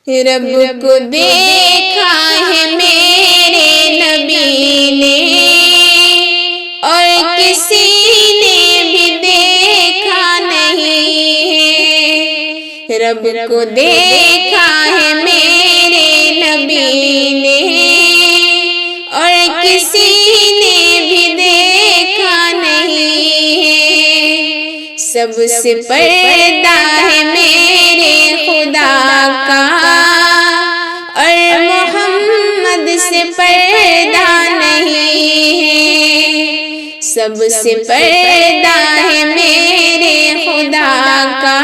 رب کو دیکھا ہے میرے نبی نے اور کسی نے بھی دیکھا نہیں ہے۔ رب کو دیکھا ہے میرے نبی نے اور کسی نے بھی دیکھا نہیں ہے۔ سب سے پردہ ہے میرے خدا کا اور محمد سے پردہ نہیں ہے۔ سب سے پردہ ہے میرے خدا کا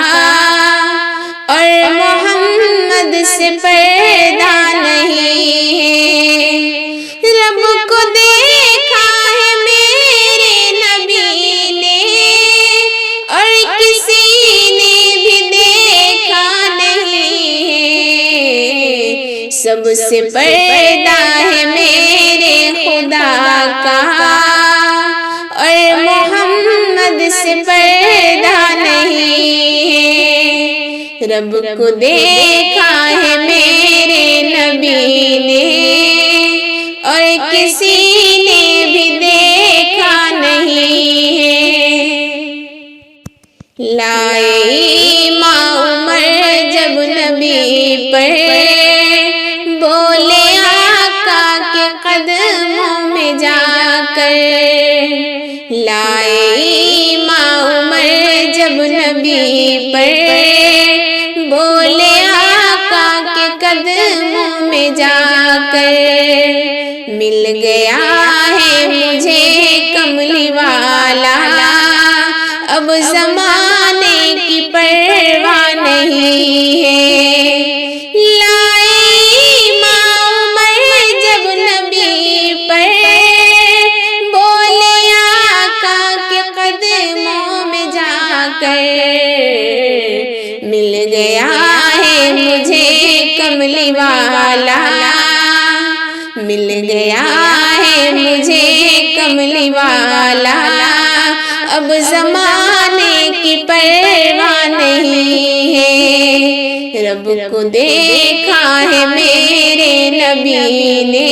اور محمد سے پردہ نہیں ہے۔ رب کو دیکھا ہے میرے نبی نے اور کسی نے بھی دیکھا نہیں ہے۔ سب سے پردہ ہے میرے خدا کا اور محمد سے پردہ نہیں ہے۔ رب کو دیکھا ہے میرے نبی نے اور کسی نے بھی دیکھا نہیں ہے۔ لائے ایمان عمر جب نبی پر بولے آقا کے قدموں میں جا کر۔ لائے ایمان عمر جب نبی پر بولے آقا کے قدموں میں جا کر۔ مل گیا ہے مجھے کملی والا اب زمانے کی پرواہ نہیں ہے۔ لائے ایمان عمر جب نبی پر بولے آقا کے قدموں میں جا کر۔ مل گیا ہے مجھے کملی والا مل گیا ہے مجھے کملی والا اب زمانے کی پرواہ نہیں ہے۔ رب کو دیکھا ہے میرے نبی نے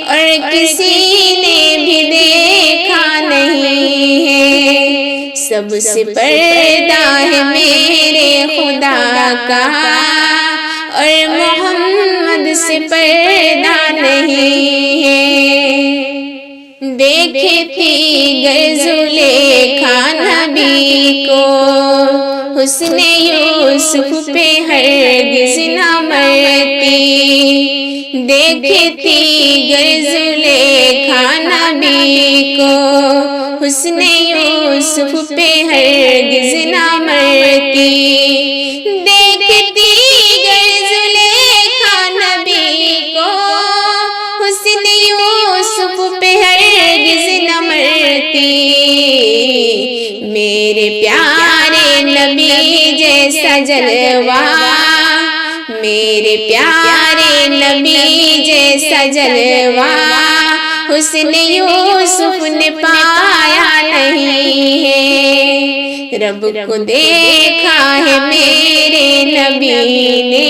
اور کسی نے بھی دیکھا نہیں ہے۔ سب سے پردہ ہے میرے خدا کا اور محمد سے پردہ نہیں ہے۔ دیکھی تھی گر زلیخا نبی کو حسن یوسف پہ ہرگز نہ مرتی۔ دیکھی تھی گر زلیخا نبی کو حسن یوسف پہ ہرگز نہ مرتی۔ دیکھتی گر زلیخا نبی کو حسن یوسف پہ ہرگز نہ مرتی۔ میرے پیارے نبی جیسا جلوہ میرے پیارے نبی جیسا جلوہ حسن یوسف نے پایا نہیں ہے۔ رب کو دیکھا ہے میرے نبی نے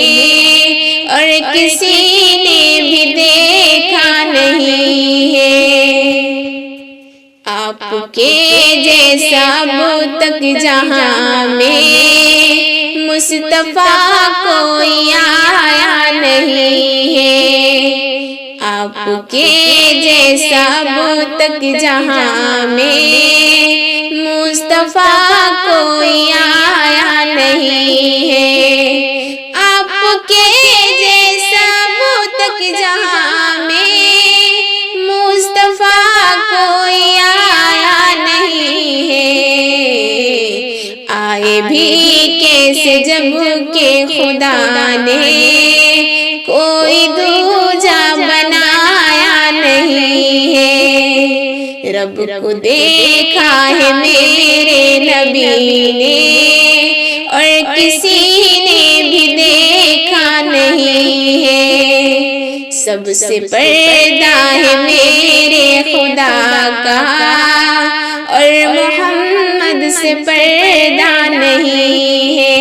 اور کسی نے بھی دیکھا نہیں ہے۔ آپ کے جیسا اب تک جہاں میں مصطفیٰ کوئی آیا نہیں ہے۔ آپ کے جیسا اب تک جہاں میں مصطفیٰ کوئی آیا نہیں ہے۔ آپ کے جیسا اب تک جہاں میں مصطفیٰ کوئی آیا نہیں ہے۔ آئے بھی کیسے جب کہ خدا نے کوئی دوجا بنایا نہیں ہے۔ رب کو دیکھا ہے میرے نبی نے اور کسی نے بھی دیکھا نہیں ہے۔ سب سے پردہ ہے میرے خدا کا اور محمد سے پردہ نہیں ہے۔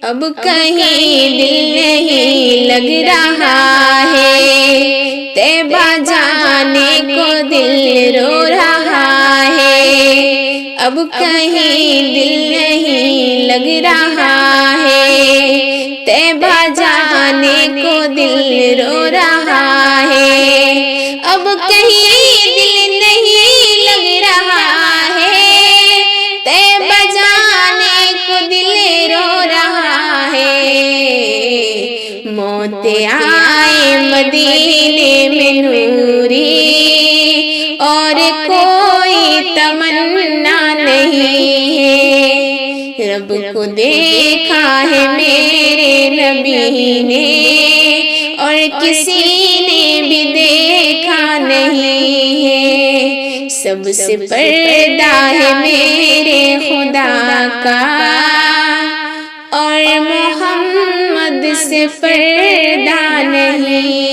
اب کہیں دل نہیں لگ رہا ہے، طیبہ جانے کو دل رو رہا ہے، اب کہیں دل نہیں لگ رہا ہے، طیبہ جانے کو دل رو رہا ہے، اب کہیں دل نہیں لگ رہا ہے، طیبہ جانے کو دل رو رہا ہے، موت آئے مدینے میں نوری اور کوئی تمنا نہیں ہے، رب کو دیکھا ہے میرے نبی نے اور کسی نے بھی دیکھا نہیں ہے، سب سے پردہ ہے میرے خدا کا اور محمد سے پردہ نہیں